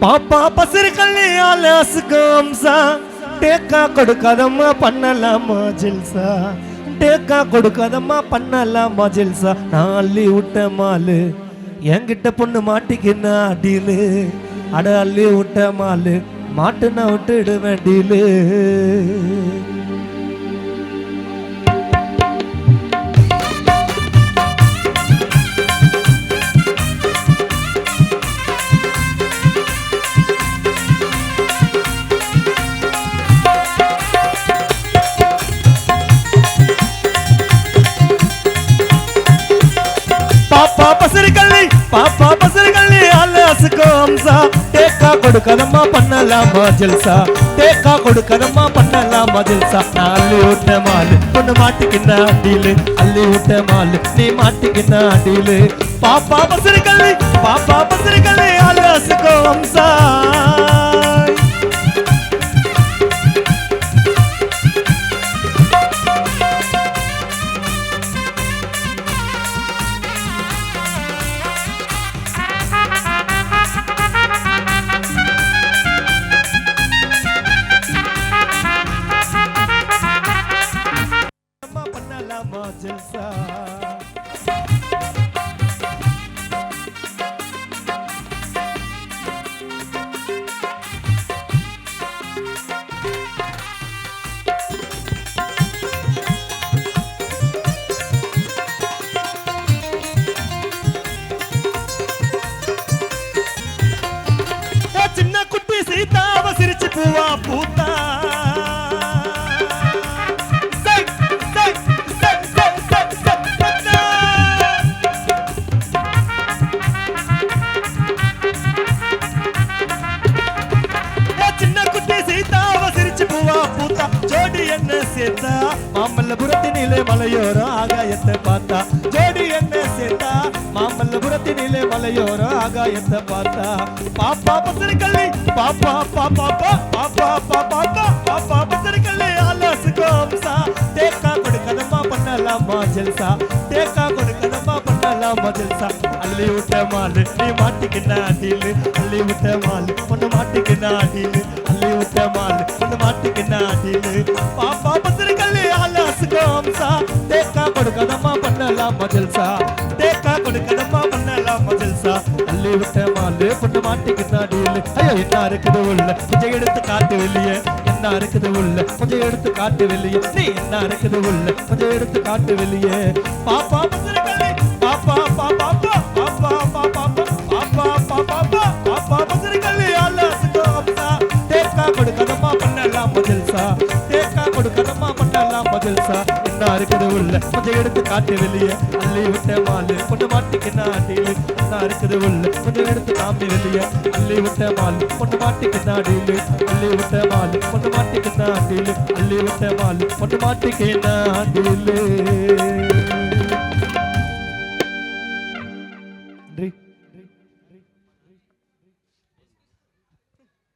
பாப்பா பசிறு கள்ளி ஆலாசுக்கு அம்சா டேக்கா கொடுக்காதம்மா பண்ணலாமா ஜில்சா டேக்கா கொடுக்காதம்மா பண்ணலாமா ஜில்சா நான் அள்ளி விட்ட மாலு என்கிட்ட பொண்ணு மாட்டிக்கின்னா டீலு அட அள்ளி விட்ட மாலு மாட்டுனா விட்டுடுவேன் டீலு பாப்பா பசர்களே ஆலாசுக்கு அம்சா டேக்கா கொடுக்கதம்மா பண்ணலாமா ஜல்சா டேக்கா கொடுக்கதம்மா பண்ணலாமா ஜல்சா நான் அள்ளி விட்ட மாலு பொண்ணு மாட்டிக்கின்னா டீலு அள்ளி விட்ட மாலு நீ மாட்டிக்கின்னா டீலு பாப்பா பசர்களே ஆலாசுக்கு அம்சா ஜல்சா சின்ன குட்டி சீதாவ சிரிச்சு பூவா பூத்தா ஜோடி என்ன சேர்த்தா மாமல்லபுரத்தினிலே மலையோரம் ஆகாயத்தை பார்த்தா ஜோடி என்ன சேர்த்தா மாமல்லபுரத்தினிலே மலையோரம் ஆகாயத்தை பார்த்தா பாப்பா பத்திரிக்கல்லி பாப்பா பாப்பா பாப்பா பாப்பா பாப்பா பத்திரிக்கல்லி ஆலாசுக்கு அம்சா டேக்கா கொடுக்கதம்மா பண்ணலாமா ஜல்சா டேக்கா கொடுக்கதம்மா பண்ணலாமா ஜல்சா அள்ளி விட்ட மாலு நீ மாட்டிக்கின்னா டீலு அள்ளி விட்ட மாலு பொண்ணு மாட்டிக்கின்னா டீலு அள்ளி விட்ட மாலு பொண்ணு மாட்டிக்கின்னா டீலு பாப்பா பத்திரிக்கல்லி ஆலாசுக்கு அம்சா டேக்கா கொடுக்கதம்மா பண்ணலாமா ஜல்சா டேக்கா கொடுக்கதம்மா பண்ணலாமா ஜல்சா அள்ளி விட்ட மாலு பொண்ணு மாட்டிக்கின்னா டீலு ஐயோ என்ன இருக்குது உள்ள கொஞ்சம் எடுத்து காட்டு வெளியே என்ன இருக்குது உள்ள கொஞ்சம் எடுத்து காட்டு வெளியே நீ என்ன இருக்குது உள்ள கொஞ்சம் எடுத்து காட்டு வெளியே பாப்பா பத்திரிக்கல்லி பாப்பா பாப்பா பாப்பா பாப்பா பாப்பா பாப்பா பாப்பா பத்திரிக்கல்லி ஆலாசுக்கு அம்சா டேக்கா கொடுக்கதம்மா பண்ணலாமா ஜல்சா டேக்கா கொடுக்கதம்மா பண்ணலாமா ஜல்சா என்ன இருக்குது உள்ள கொஞ்சம் எடுத்து காட்டு வெளியே அள்ளி விட்ட மாலு பொண்ணு மாட்டிக்கின்னா டீலு என்ன இருக்குது உள்ள கொஞ்சம் எடுத்து காமி வெளியே அள்ளி விட்ட மாலு பொண்ணு மாட்டிக்கின்னா டீலு அள்ளி விட்ட மாலு பொண்ணு மாட்டிக்கின்னா டீலு அள்ளி விட்ட மாலு பொண்ணு மாட்டிக்கின்னா டீலு